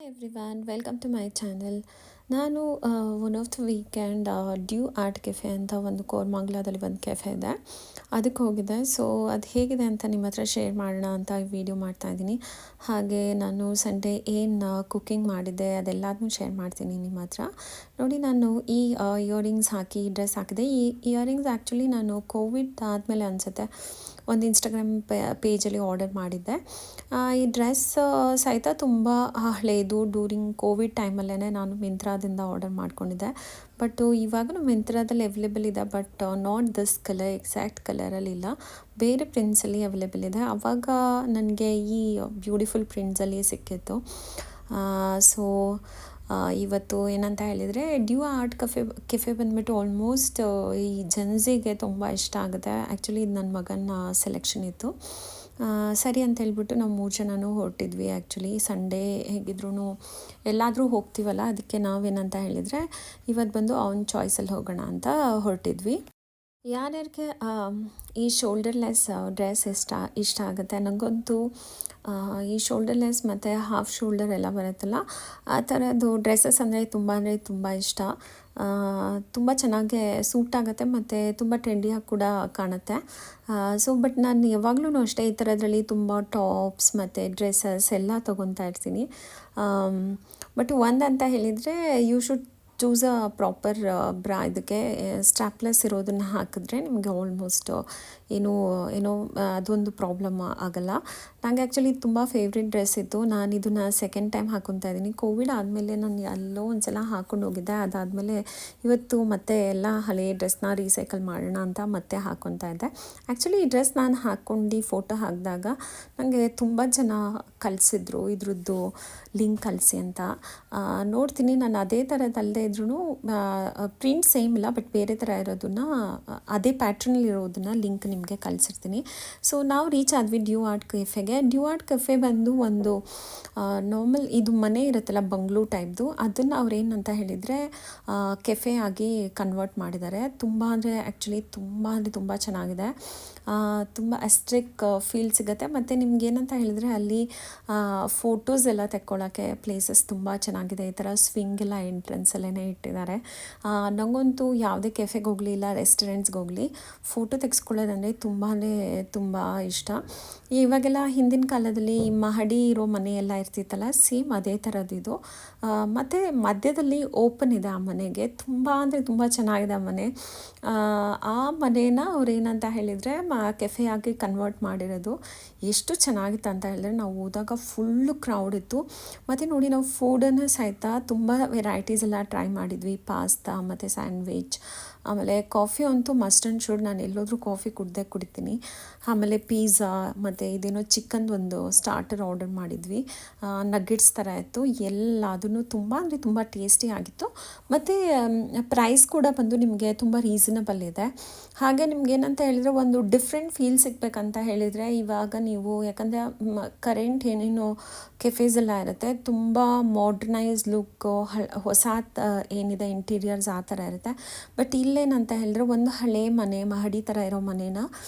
Everyone welcome to my channel. ನಾನು one of the weekend Dyu art cafe ಅಂತ ಒಂದು ಕೋರ್ಮಾಂಗ್ಲಾದಲ್ಲಿ ಒಂದು ಕೆಫೆ ಇದೆ, ಅದಕ್ಕೆ ಹೋಗಿದ್ದೆ. ಸೊ ಅದು ಹೇಗಿದೆ ಅಂತ ನಿಮ್ಮ ಹತ್ರ ಶೇರ್ ಮಾಡೋಣ ಅಂತ ಈ ವಿಡಿಯೋ ಮಾಡ್ತಾಯಿದ್ದೀನಿ. ಹಾಗೆ ನಾನು ಸಂಡೇ ಏನು ಕುಕ್ಕಿಂಗ್ ಮಾಡಿದ್ದೆ ಅದೆಲ್ಲದನ್ನೂ ಶೇರ್ ಮಾಡ್ತೀನಿ ನಿಮ್ಮ ಹತ್ರ. ನೋಡಿ, ನಾನು ಈ ಇಯರಿಂಗ್ಸ್ ಹಾಕಿ ಡ್ರೆಸ್ ಹಾಕಿದೆ. ಈ ಇಯರಿಂಗ್ಸ್ ಆ್ಯಕ್ಚುಲಿ ನಾನು ಕೋವಿಡ್ ಆದಮೇಲೆ ಅನಿಸುತ್ತೆ ಒಂದು ಇನ್ಸ್ಟಾಗ್ರಾಮ್ ಪೇಜಲ್ಲಿ ಆರ್ಡರ್ ಮಾಡಿದ್ದೆ. ಈ ಡ್ರೆಸ್ ಸಹಿತ ತುಂಬ ಹಳೇದು. ಡ್ಯೂರಿಂಗ್ ಕೋವಿಡ್ ಟೈಮಲ್ಲೇ ನಾನು ಮಿಂತ್ರಾದಿಂದ ಆರ್ಡರ್ ಮಾಡ್ಕೊಂಡಿದ್ದೆ. ಬಟ್ ಇವಾಗಲೂ ಮಿಂತ್ರಾದಲ್ಲಿ ಅವೈಲೇಬಲ್ ಇದೆ, but not this colour, exact ಕಲರಲ್ಲಿ ಇಲ್ಲ, ಬೇರೆ ಪ್ರಿಂಟ್ಸಲ್ಲಿ ಅವೈಲೇಬಲ್ ಇದೆ. ಆವಾಗ ನನಗೆ ಈ ಬ್ಯೂಟಿಫುಲ್ ಪ್ರಿಂಟ್ಸಲ್ಲಿ ಸಿಕ್ಕಿತ್ತು. ಸೊ ಇವತ್ತು ಏನಂತ ಹೇಳಿದರೆ, ಡ್ಯೂ ಆರ್ಟ್ ಕೆಫೆ ಬಂದುಬಿಟ್ಟು ಆಲ್ಮೋಸ್ಟ್ ಈ ಜನ್ಸಿಗೆ ತುಂಬ ಇಷ್ಟ ಆಗುತ್ತೆ. ಆ್ಯಕ್ಚುಲಿ ಇದು ನನ್ನ ಮಗನ ಸೆಲೆಕ್ಷನ್ ಇತ್ತು. ಸರಿ ಅಂತ ಹೇಳ್ಬಿಟ್ಟು ನಾವು 3 ಜನನೂ ಹೊರಟಿದ್ವಿ. ಆ್ಯಕ್ಚುಲಿ ಸಂಡೇ ಹೇಗಿದ್ರೂ ಎಲ್ಲಾದರೂ ಹೋಗ್ತೀವಲ್ಲ, ಅದಕ್ಕೆ ನಾವೇನಂತ ಹೇಳಿದರೆ ಇವತ್ತು ಬಂದು ಅವನ ಚಾಯ್ಸಲ್ಲಿ ಹೋಗೋಣ ಅಂತ ಹೊರಟಿದ್ವಿ. ಯಾರ್ಯಾರಿಗೆ ಈ ಶೋಲ್ಡರ್ಲೆಸ್ ಡ್ರೆಸ್ ಇಷ್ಟ ಆಗುತ್ತೆ, ನನಗಂತೂ ಈ ಶೋಲ್ಡರ್ಲೆಸ್ ಮತ್ತು ಹಾಫ್ ಶೋಲ್ಡರ್ ಎಲ್ಲ ಬರುತ್ತಲ್ಲ, ಆ ಥರದ್ದು ಡ್ರೆಸ್ಸಸ್ ಅಂದರೆ ತುಂಬ ಇಷ್ಟ. ತುಂಬ ಚೆನ್ನಾಗಿ ಸೂಟ್ ಆಗುತ್ತೆ ಮತ್ತು ತುಂಬ ಟ್ರೆಂಡಿಯಾಗಿ ಕೂಡ ಕಾಣುತ್ತೆ. ಬಟ್ ನಾನು ಯಾವಾಗಲೂ ಅಷ್ಟೇ ಈ ಥರದ್ರಲ್ಲಿ ತುಂಬ ಟಾಪ್ಸ್ ಮತ್ತು ಡ್ರೆಸ್ಸಸ್ ಎಲ್ಲ ತೊಗೊತಾ ಇರ್ತೀನಿ. ಬಟ್ ಒಂದಂತ ಹೇಳಿದರೆ, you should choose a proper bra. ಇದಕ್ಕೆ ಸ್ಟ್ರಾಪ್ಲೆಸ್ ಇರೋದನ್ನು ಹಾಕಿದ್ರೆ ನಿಮಗೆ ಆಲ್ಮೋಸ್ಟ್ ಏನೋ ಅದೊಂದು ಪ್ರಾಬ್ಲಮ್ ಆಗೋಲ್ಲ. ನನಗೆ ಆ್ಯಕ್ಚುಲಿ ತುಂಬ ಫೇವ್ರೆಟ್ ಡ್ರೆಸ್ ಇತ್ತು. ನಾನು ಇದನ್ನು ಸೆಕೆಂಡ್ ಟೈಮ್ ಹಾಕ್ಕೊತಾ ಇದ್ದೀನಿ. ಕೋವಿಡ್ ಆದಮೇಲೆ ನಾನು ಎಲ್ಲೋ ಒಂದು ಸಲ ಹಾಕ್ಕೊಂಡು ಹೋಗಿದ್ದೆ. ಅದಾದಮೇಲೆ ಇವತ್ತು ಮತ್ತೆ ಎಲ್ಲ ಹಳೆಯ ಡ್ರೆಸ್ನ ರೀಸೈಕಲ್ ಮಾಡೋಣ ಅಂತ ಮತ್ತೆ ಹಾಕ್ಕೊತಾ ಇದ್ದೆ. ಆ್ಯಕ್ಚುಲಿ ಈ ಡ್ರೆಸ್ ನಾನು ಹಾಕ್ಕೊಂಡು ಫೋಟೋ ಹಾಕಿದಾಗ ನನಗೆ ತುಂಬ ಜನ ಕಳಿಸಿದ್ರು ಇದ್ರದ್ದು ಲಿಂಕ್ ಕಳಿಸಿ ಅಂತ. ನೋಡ್ತೀನಿ, ನಾನು ಅದೇ ಥರದಲ್ಲದೆ ಇದ್ರೂ ಪ್ರಿಂಟ್ ಸೇಮ್ ಇಲ್ಲ, ಬಟ್ ಬೇರೆ ಥರ ಇರೋದನ್ನು, ಅದೇ ಪ್ಯಾಟ್ರನಲ್ಲಿ ಇರೋದನ್ನು ಲಿಂಕ್ ನಿಮಗೆ ಕಳಿಸಿರ್ತೀನಿ. ಸೊ ನಾವು ರೀಚ್ ಆದ್ವಿ ಡ್ಯೂ ಆರ್ಟ್ ಕೆಫೆಗೆ. ಡ್ಯೂ ಆರ್ಟ್ ಕೆಫೆ ಬಂದು ಒಂದು ನಾರ್ಮಲ್ ಇದು ಮನೆ ಇರುತ್ತಲ್ಲ, ಬಂಗ್ಲೂ ಟೈಪ್ದು, ಅದನ್ನು ಅವ್ರೇನಂತ ಹೇಳಿದರೆ ಕೆಫೆ ಆಗಿ ಕನ್ವರ್ಟ್ ಮಾಡಿದ್ದಾರೆ. ತುಂಬ ತುಂಬ ಚೆನ್ನಾಗಿದೆ. ತುಂಬ ಅಸ್ಟ್ರಿಕ್ ಫೀಲ್ ಸಿಗುತ್ತೆ. ಮತ್ತು ನಿಮ್ಗೇನಂತ ಹೇಳಿದರೆ ಅಲ್ಲಿ ಫೋಟೋಸ್ ಎಲ್ಲ ತೆಕ್ಕೊಳ್ಳೋಕ್ಕೆ ಪ್ಲೇಸಸ್ ತುಂಬ ಚೆನ್ನಾಗಿದೆ. ಈ ಥರ ಸ್ವಿಂಗ್ ಎಲ್ಲ ಎಂಟ್ರೆನ್ಸಲ್ಲೇ ಇಟ್ಟಿದ್ದಾರೆ. ನನಗಂತೂ ಯಾವುದೇ ಕೆಫೆಗೆ ಹೋಗಲಿ ಇಲ್ಲ ರೆಸ್ಟೋರೆಂಟ್ಸ್ಗೆ ಹೋಗಲಿ ಫೋಟೋ ತೆಗೆಸ್ಕೊಳ್ಳೋದಂದರೆ ತುಂಬ ಇಷ್ಟ. ಇವಾಗೆಲ್ಲ ಹಿಂದಿನ ಕಾಲದಲ್ಲಿ ಮಹಡಿ ಇರೋ ಮನೆ ಎಲ್ಲ ಇರ್ತಿತ್ತಲ್ಲ, ಸೇಮ್ ಅದೇ ಥರದ್ದು. ಮತ್ತು ಮಧ್ಯದಲ್ಲಿ ಓಪನ್ ಇದೆ ಆ ಮನೆಗೆ. ತುಂಬ ಚೆನ್ನಾಗಿದೆ ಆ ಮನೆ. ಆ ಮನೇನ ಅವ್ರೇನಂತ ಹೇಳಿದರೆ ಕೆಫೆ ಆಗಿ ಕನ್ವರ್ಟ್ ಮಾಡಿರೋದು. ಎಷ್ಟು ಚೆನ್ನಾಗಿತ್ತು ಅಂತ ಹೇಳಿದ್ರೆ, ನಾವು ಹೋದಾಗ ಫುಲ್ಲು ಕ್ರೌಡ್ ಇತ್ತು. ಮತ್ತು ನೋಡಿ, ನಾವು ಫುಡನ್ನು ಸಹಿತ ತುಂಬ ವೆರೈಟೀಸ್ ಎಲ್ಲ ಟ್ರೈ ಮಾಡಿದ್ವಿ. ಪಾಸ್ತಾ ಮತ್ತು ಸ್ಯಾಂಡ್ವಿಚ್, ಆಮೇಲೆ ಕಾಫಿ ಅಂತೂ ಮಸ್ಟ್ ಆ್ಯಂಡ್ ಶುಡ್. ನಾನು ಎಲ್ಲೋದ್ರೂ ಕಾಫಿ ಕುಡಿತೀನಿ. ಆಮೇಲೆ ಪಿಜ್ಜಾ ಮತ್ತು ಇದೇನೋ ಚಿಕನ್ದು ಒಂದು ಸ್ಟಾರ್ಟರ್ ಆರ್ಡರ್ ಮಾಡಿದ್ವಿ. ನಗ್ಗೆಟ್ಸ್ ಥರ ಇತ್ತು. ಎಲ್ಲದೂ ತುಂಬ ಟೇಸ್ಟಿ ಆಗಿತ್ತು. ಮತ್ತು ಪ್ರೈಸ್ ಕೂಡ ಬಂದು ನಿಮಗೆ ತುಂಬ ರೀಸನಬಲ್ ಇದೆ. ಹಾಗೆ ನಿಮ್ಗೇನಂತ ಹೇಳಿದರೆ, ಒಂದು ಡಿಫ್ರೆಂಟ್ ಫೀಲ್ ಸಿಗಬೇಕಂತ ಹೇಳಿದರೆ, ಇವಾಗ ನೀವು ಯಾಕಂದರೆ ಕರೆಂಟ್ ಏನೇನೋ ಕೆಫೇಸ್ ಎಲ್ಲ ಇರುತ್ತೆ, ತುಂಬ ಮಾಡ್ರನೈಸ್ ಲುಕ್, ಹೊಸ ಏನಿದೆ ಇಂಟೀರಿಯರ್ಸ್ ಆ ಥರ ಇರುತ್ತೆ. ಬಟ್ ಇಲ್ಲೇನಂತ ಹೇಳಿದ್ರೆ, ಒಂದು ಹಳೆ ಮನೆ, ಮಹಡಿ ಥರ ಇರೋ ಮನೇನ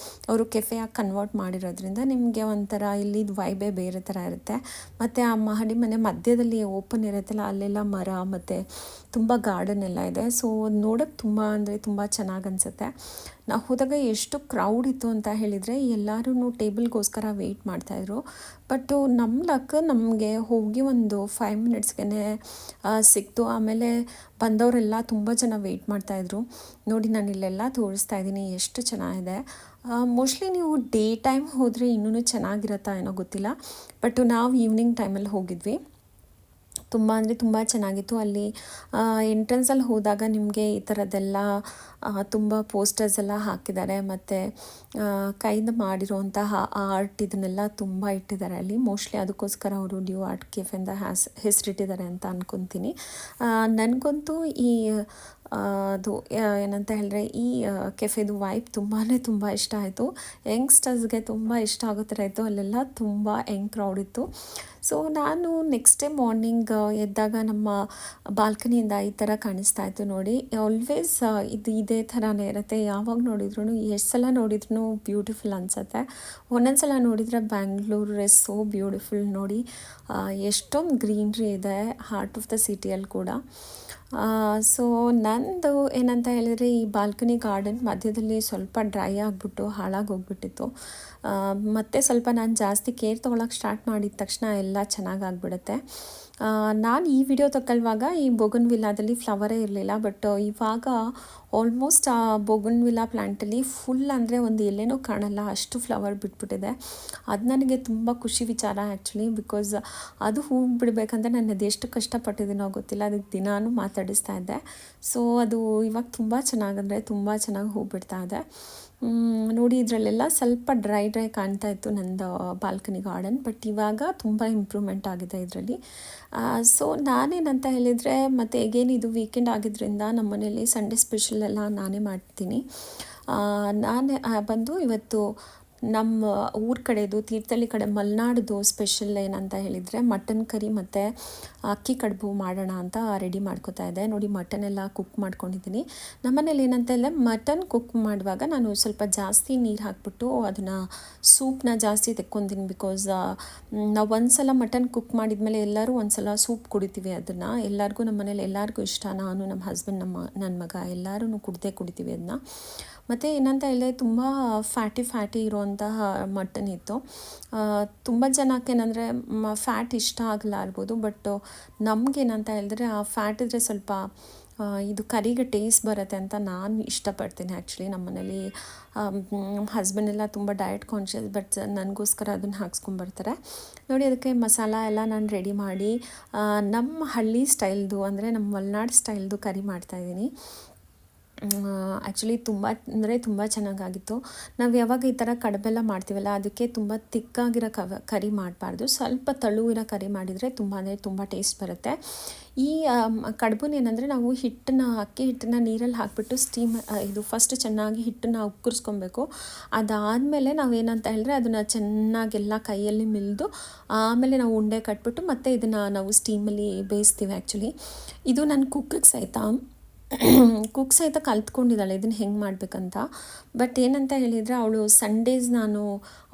ಅವರು ಕೆಫೆಯಾಗಿ ಕನ್ವರ್ಟ್ ಮಾಡಿರೋದ್ರಿಂದ ನಿಮಗೆ ಒಂಥರ ಇಲ್ಲಿದ್ದು ವೈಬೇ ಬೇರೆ ಥರ ಇರುತ್ತೆ. ಮತ್ತು ಆ ಮಹಡಿ ಮನೆ ಮಧ್ಯದಲ್ಲಿ ಓಪನ್ ಇರುತ್ತಲ್ಲ, ಅಲ್ಲೆಲ್ಲ ಮರ ಮತ್ತು ತುಂಬ ಗಾರ್ಡನ್ ಎಲ್ಲ ಇದೆ. ಸೊ ನೋಡೋಕ್ಕೆ ತುಂಬ ಚೆನ್ನಾಗಿ ಅನಿಸುತ್ತೆ. ನಾವು ಹೋದಾಗ ಎಷ್ಟು ಕ್ರೌಡ್ ಇತ್ತು ಅಂತ ಹೇಳಿದರೆ, ಎಲ್ಲರೂ ಟೇಬಲ್ಗೋಸ್ಕರ ವೆಯ್ಟ್ ಮಾಡ್ತಾಯಿದ್ರು. ಬಟ್ಟು ನಮ್ಮ ಲಕ್, ನಮಗೆ ಹೋಗಿ ಒಂದು 5 ಮಿನಿಟ್ಸ್ಗೆ ಸಿಕ್ತು. ಆಮೇಲೆ ಬಂದವರೆಲ್ಲ ತುಂಬ ಜನ ವೆಯ್ಟ್ ಮಾಡ್ತಾಯಿದ್ರು. ನೋಡಿ, ನಾನು ಇಲ್ಲೆಲ್ಲ ತೋರಿಸ್ತಾ ಇದ್ದೀನಿ, ಎಷ್ಟು ಚೆನ್ನಾಗಿದೆ. ಮೋಸ್ಟ್ಲಿ ನೀವು ಡೇ ಟೈಮ್ ಹೋದರೆ ಇನ್ನೂ ಚೆನ್ನಾಗಿರುತ್ತಾ ಏನೋ ಗೊತ್ತಿಲ್ಲ. ಬಟ್ ನಾವು ಈವ್ನಿಂಗ್ ಟೈಮಲ್ಲಿ ಹೋಗಿದ್ವಿ. ತುಂಬ ಚೆನ್ನಾಗಿತ್ತು. ಅಲ್ಲಿ ಎಂಟ್ರೆನ್ಸಲ್ಲಿ ಹೋದಾಗ ನಿಮಗೆ ಈ ಥರದ್ದೆಲ್ಲ ತುಂಬ ಪೋಸ್ಟರ್ಸ್ ಎಲ್ಲ ಹಾಕಿದ್ದಾರೆ. ಮತ್ತು ಕೈಯಿಂದ ಮಾಡಿರುವಂತಹ ಆರ್ಟ್ ಇದನ್ನೆಲ್ಲ ತುಂಬ ಇಟ್ಟಿದ್ದಾರೆ ಅಲ್ಲಿ. ಮೋಸ್ಟ್ಲಿ ಅದಕ್ಕೋಸ್ಕರ ಅವರು ಡ್ಯೂ ಆರ್ಟ್ ಕೆಫೆ ಅಂತ ಹೆಸರಿಟ್ಟಿದ್ದಾರೆ ಅಂತ ಅಂದ್ಕೊತೀನಿ. ನನಗಂತೂ ಈ ಅದು ಏನಂತ ಹೇಳಿದ್ರೆ ಈ ಕೆಫೆದು ವೈಬ್ ತುಂಬ ಇಷ್ಟ ಆಯಿತು. ಯಂಗ್ಸ್ಟರ್ಸ್ಗೆ ತುಂಬ ಇಷ್ಟ ಆಗೋ ಥರ ಇತ್ತು. ಅಲ್ಲೆಲ್ಲ ತುಂಬ ಯಂಗ್ ಕ್ರೌಡ್ ಇತ್ತು. ಸೊ ನಾನು ನೆಕ್ಸ್ಟ್ ಡೇ ಮಾರ್ನಿಂಗ್ ಎದ್ದಾಗ ನಮ್ಮ ಬಾಲ್ಕನಿಯಿಂದ ಈ ಥರ ಕಾಣಿಸ್ತಾ ಇತ್ತು ನೋಡಿ. ಆಲ್ವೇಸ್ ಇದು ಇದೇ ಥರನೇ ಇರುತ್ತೆ. ಯಾವಾಗ ನೋಡಿದ್ರೂ ಎಷ್ಟು ಸಲ ನೋಡಿದ್ರೂ ಬ್ಯೂಟಿಫುಲ್ ಅನಿಸುತ್ತೆ. ಒಂದೊಂದು ಸಲ ನೋಡಿದರೆ ಬ್ಯಾಂಗ್ಳೂರು ಇಸ್ ಸೋ ಬ್ಯೂಟಿಫುಲ್ ನೋಡಿ. ಎಷ್ಟೊಂದು ಗ್ರೀನ್ರಿ ಇದೆ ಹಾರ್ಟ್ ಆಫ್ ದ ಸಿಟಿಯಲ್ಲಿ ಕೂಡ. ಸೊ ನಂದು ಏನಂತ ಹೇಳಿದರೆ ಈ ಬಾಲ್ಕನಿ ಗಾರ್ಡನ್ ಮಧ್ಯದಲ್ಲಿ ಸ್ವಲ್ಪ ಡ್ರೈ ಆಗಿಬಿಟ್ಟು ಹಾಳಾಗೋಗ್ಬಿಟ್ಟಿತ್ತು. ಮತ್ತು ಸ್ವಲ್ಪ ನಾನು ಜಾಸ್ತಿ ಕೇರ್ ತೊಗೊಳಕ್ಕೆ ಸ್ಟಾರ್ಟ್ ಮಾಡಿದ ತಕ್ಷಣ ಎಲ್ಲ ಚೆನ್ನಾಗಾಗ್ಬಿಡುತ್ತೆ. ನಾನು ಈ ವಿಡಿಯೋ ತಗೊಳ್ಳುವಾಗ ಈ ಬೋಗನ್ವಿಲ್ಲಾದಲ್ಲಿ ಫ್ಲವರೇ ಇರಲಿಲ್ಲ. ಬಟ್ ಇವಾಗ ಆಲ್ಮೋಸ್ಟ್ ಆ ಬೋಗನ್ವಿಲ್ಲಾ ಪ್ಲ್ಯಾಂಟಲ್ಲಿ ಫುಲ್ ಅಂದರೆ ಒಂದು ಎಲೆನೂ ಕಾಣಲ್ಲ, ಅಷ್ಟು ಫ್ಲವರ್ ಬಿಟ್ಬಿಟ್ಟಿದೆ. ಅದು ನನಗೆ ತುಂಬ ಖುಷಿ ವಿಚಾರ ಆ್ಯಕ್ಚುಲಿ. ಬಿಕಾಸ್ ಅದು ಹೂ ಬಿಡಬೇಕಂದ್ರೆ ನಾನು ಅದೆಷ್ಟು ಕಷ್ಟಪಟ್ಟಿದ್ದೀನೋ ಗೊತ್ತಿಲ್ಲ. ಅದಕ್ಕೆ ದಿನಾನು ಮಾತಾಡಿಸ್ತಾ ಇದ್ದೆ. ಸೊ ಅದು ಇವಾಗ ತುಂಬ ಚೆನ್ನಾಗಂದರೆ ತುಂಬ ಚೆನ್ನಾಗಿ ಹೂ ಬಿಡ್ತಾ ಇದೆ. ನೋಡಿ ಇದರಲ್ಲೆಲ್ಲ ಸ್ವಲ್ಪ ಡ್ರೈ ಕಾಣ್ತಾ ಇತ್ತು ನಂದು ಬಾಲ್ಕನಿ ಗಾರ್ಡನ್. ಬಟ್ ಇವಾಗ ತುಂಬ ಇಂಪ್ರೂವ್ಮೆಂಟ್ ಆಗಿದೆ ಇದರಲ್ಲಿ. ಸೊ ನಾನೇನಂತ ಹೇಳಿದರೆ, ಮತ್ತು ಎಗೇನ್ ಇದು ವೀಕೆಂಡ್ ಆಗಿದ್ದರಿಂದ ನಮ್ಮ ಮನೇಲಿ ಸಂಡೇ ಸ್ಪೆಷಲ್ ಎಲ್ಲ ನಾನೇ ಮಾಡ್ತೀನಿ. ನಾನೇ ಬಂದು ಇವತ್ತು ನಮ್ಮ ಊರ ಕಡೆದು ತೀರ್ಥಹಳ್ಳಿ ಕಡೆ ಮಲೆನಾಡ್ದು ಸ್ಪೆಷಲ್ ಏನಂತ ಹೇಳಿದರೆ ಮಟನ್ ಕರಿ ಮತ್ತು ಅಕ್ಕಿ ಕಡುಬು ಮಾಡೋಣ ಅಂತ ರೆಡಿ ಮಾಡ್ಕೋತಾ ಇದ್ದೆ. ನೋಡಿ ಮಟನ್ ಎಲ್ಲ ಕುಕ್ ಮಾಡ್ಕೊಂಡಿದ್ದೀನಿ. ನಮ್ಮನೇಲಿ ಏನಂತ ಹೇಳಿದ್ರೆ ಮಟನ್ ಕುಕ್ ಮಾಡುವಾಗ ನಾನು ಸ್ವಲ್ಪ ಜಾಸ್ತಿ ನೀರು ಹಾಕ್ಬಿಟ್ಟು ಅದನ್ನು ಸೂಪ್ನ ಜಾಸ್ತಿ ತೆಕ್ಕೊಂತೀನಿ. ಬಿಕಾಸ್ ನಾವು ಒಂದು ಸಲ ಮಟನ್ ಕುಕ್ ಮಾಡಿದ್ಮೇಲೆ ಎಲ್ಲರೂ ಒಂದು ಸಲ ಸೂಪ್ ಕುಡಿತೀವಿ. ಅದನ್ನು ಎಲ್ಲರಿಗೂ ನಮ್ಮ ಮನೇಲಿ ಎಲ್ಲರಿಗೂ ಇಷ್ಟ. ನಾನು, ನಮ್ಮ ಹಸ್ಬೆಂಡ್, ನನ್ನ ಮಗ ಎಲ್ಲರೂ ಕುಡಿತೀವಿ ಅದನ್ನ. ಮತ್ತು ಏನಂತ ಹೇಳಿದ್ರೆ ತುಂಬ ಫ್ಯಾಟಿ ಇರುವಂತಹ ಮಟನ್ ಇತ್ತು. ತುಂಬ ಜನಕ್ಕೆ ಏನಂದರೆ ಫ್ಯಾಟ್ ಇಷ್ಟ ಆಗಲಾರ್ಬೋದು. ಬಟ್ ನಮಗೇನಂತ ಹೇಳಿದ್ರೆ ಆ ಫ್ಯಾಟ್ ಇದ್ದರೆ ಸ್ವಲ್ಪ ಇದು ಕರಿಗೆ ಟೇಸ್ಟ್ ಬರುತ್ತೆ ಅಂತ ನಾನು ಇಷ್ಟಪಡ್ತೀನಿ ಆ್ಯಕ್ಚುಲಿ. ನಮ್ಮ ಮನೇಲಿ ಹಸ್ಬೆಂಡ್ ಎಲ್ಲ ತುಂಬ ಡಯಟ್ ಕಾನ್ಷಿಯಸ್. ಬಟ್ ನನಗೋಸ್ಕರ ಅದನ್ನು ಹಾಕ್ಸ್ಕೊಂಬರ್ತಾರೆ. ನೋಡಿ ಅದಕ್ಕೆ ಮಸಾಲ ಎಲ್ಲ ನಾನು ರೆಡಿ ಮಾಡಿ ನಮ್ಮ ಹಳ್ಳಿ ಸ್ಟೈಲ್ದು ಅಂದರೆ ನಮ್ಮ ಮಲೆನಾಡು ಸ್ಟೈಲ್ದು ಕರಿ ಮಾಡ್ತಾಯಿದ್ದೀನಿ. ಆ್ಯಕ್ಚುಲಿ ತುಂಬ ಚೆನ್ನಾಗಾಗಿತ್ತು. ನಾವು ಯಾವಾಗ ಈ ಥರ ಕಡುಬೆಲ್ಲ ಮಾಡ್ತೀವಲ್ಲ ಅದಕ್ಕೆ ತುಂಬ ತಿಕ್ಕಾಗಿರೋ ಕರಿ ಮಾಡಬಾರ್ದು. ಸ್ವಲ್ಪ ತೆಳು ಇರೋ ಕರಿ ಮಾಡಿದರೆ ತುಂಬ ಟೇಸ್ಟ್ ಬರುತ್ತೆ. ಈ ಕಡುಬುನೇನೆಂದರೆ ನಾವು ಅಕ್ಕಿ ಹಿಟ್ಟನ್ನ ನೀರಲ್ಲಿ ಹಾಕಿಬಿಟ್ಟು ಇದು ಫಸ್ಟ್ ಚೆನ್ನಾಗಿ ಹಿಟ್ಟನ್ನು ಉಕ್ಕರಿಸ್ಕೊಬೇಕು. ಅದಾದಮೇಲೆ ನಾವೇನಂತ ಹೇಳಿದ್ರೆ ಅದನ್ನು ಚೆನ್ನಾಗೆಲ್ಲ ಕೈಯಲ್ಲಿ ಮಿಲ್ದು ಆಮೇಲೆ ನಾವು ಉಂಡೆ ಕಟ್ಬಿಟ್ಟು ಮತ್ತೆ ಇದನ್ನು ನಾವು ಸ್ಟೀಮಲ್ಲಿ ಬೇಯಿಸ್ತೀವಿ. ಆ್ಯಕ್ಚುಲಿ ಇದು ನನ್ನ ಕುಕ್ ಸಹಿತ ಕಲ್ತ್ಕೊಂಡಿದ್ದಾಳೆ ಇದನ್ನು ಹೆಂಗೆ ಮಾಡಬೇಕಂತ. ಬಟ್ ಏನಂತ ಹೇಳಿದರೆ ಅವಳು ಸಂಡೇಸ್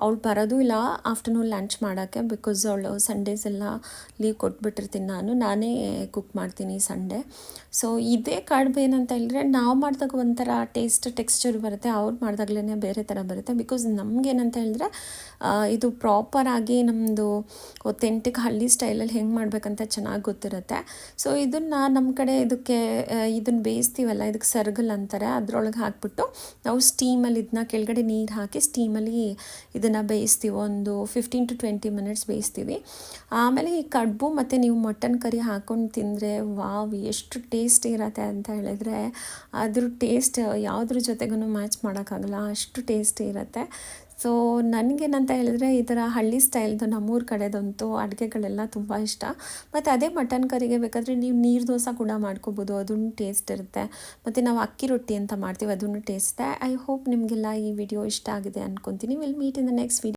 ಅವಳು ಬರೋದು ಇಲ್ಲ ಆಫ್ಟರ್ನೂನ್ ಲಂಚ್ ಮಾಡೋಕ್ಕೆ. ಬಿಕಾಸ್ ಅವಳು ಸಂಡೇಸ್ ಎಲ್ಲ ಲೀವ್ ಕೊಟ್ಬಿಟ್ಟಿರ್ತೀನಿ. ನಾನೇ ಕುಕ್ ಮಾಡ್ತೀನಿ ಸಂಡೇ. ಸೊ ಇದೇ ಕಡುಬು ಏನಂತ ಹೇಳಿದ್ರೆ ನಾವು ಮಾಡಿದಾಗ ಒಂಥರ ಟೆಕ್ಸ್ಚರ್ ಬರುತ್ತೆ, ಅವ್ರು ಮಾಡಿದಾಗಲೇ ಬೇರೆ ಥರ ಬರುತ್ತೆ. ಬಿಕಾಸ್ ನಮಗೇನಂತ ಹೇಳಿದ್ರೆ ಇದು ಪ್ರಾಪರಾಗಿ ನಮ್ಮದು ಒಥೆಂಟಿಕ್ ಹಳ್ಳಿ ಸ್ಟೈಲಲ್ಲಿ ಹೆಂಗೆ ಮಾಡಬೇಕಂತ ಚೆನ್ನಾಗಿ ಗೊತ್ತಿರುತ್ತೆ. ಸೊ ಇದನ್ನು ನಮ್ಮ ಕಡೆ ಇದನ್ನು ಬೇಯಿಸ್ತೀವಲ್ಲ, ಇದಕ್ಕೆ ಸರ್ಗಲ್ ಅಂತಾರೆ. ಅದರೊಳಗೆ ಹಾಕ್ಬಿಟ್ಟು ನಾವು ಸ್ಟೀಮಲ್ಲಿ ಇದನ್ನ ಕೆಳಗಡೆ ನೀರು ಹಾಕಿ ಸ್ಟೀಮಲ್ಲಿ ಇದನ್ನು ಬೇಯಿಸ್ತೀವಿ. ಒಂದು 15 to 20 ಮಿನಿಟ್ಸ್ ಬೇಯಿಸ್ತೀವಿ. ಆಮೇಲೆ ಈ ಕಡುಬು ಮತ್ತು ನೀವು ಮಟನ್ ಕರಿ ಹಾಕ್ಕೊಂಡು ತಿಂದರೆ ವಾವ್ ಎಷ್ಟು ಟೇಸ್ಟ್ ಇರುತ್ತೆ ಅಂತ ಹೇಳಿದ್ರೆ ಅದ್ರ ಟೇಸ್ಟ್ ಯಾವುದ್ರ ಜೊತೆಗೂ ಮ್ಯಾಚ್ ಮಾಡೋಕ್ಕಾಗಲ್ಲ, ಅಷ್ಟು ಟೇಸ್ಟಿ ಇರುತ್ತೆ. ಸೊ ನನಗೇನಂತ ಹೇಳಿದ್ರೆ ಈ ಥರ ಹಳ್ಳಿ ಸ್ಟೈಲ್ದು ನಮ್ಮೂರ ಕಡೆದಂತೂ ಅಡುಗೆಗಳೆಲ್ಲ ತುಂಬ ಇಷ್ಟ. ಮತ್ತು ಅದೇ ಮಟನ್ ಕರಿಗೆ ಬೇಕಾದರೆ ನೀವು ನೀರು ದೋಸೆ ಕೂಡ ಮಾಡ್ಕೋಬೋದು, ಅದನ್ನು ಟೇಸ್ಟ್ ಇರುತ್ತೆ. ಮತ್ತು ನಾವು ಅಕ್ಕಿ ರೊಟ್ಟಿ ಅಂತ ಮಾಡ್ತೀವಿ, ಅದನ್ನು ಟೇಸ್ಟ್ ಇದೆ. ಐ ಹೋಪ್ ನಿಮಗೆಲ್ಲ ಈ ವಿಡಿಯೋ ಇಷ್ಟ ಆಗಿದೆ ಅಂದ್ಕೊತೀನಿ. Will meet in the next video.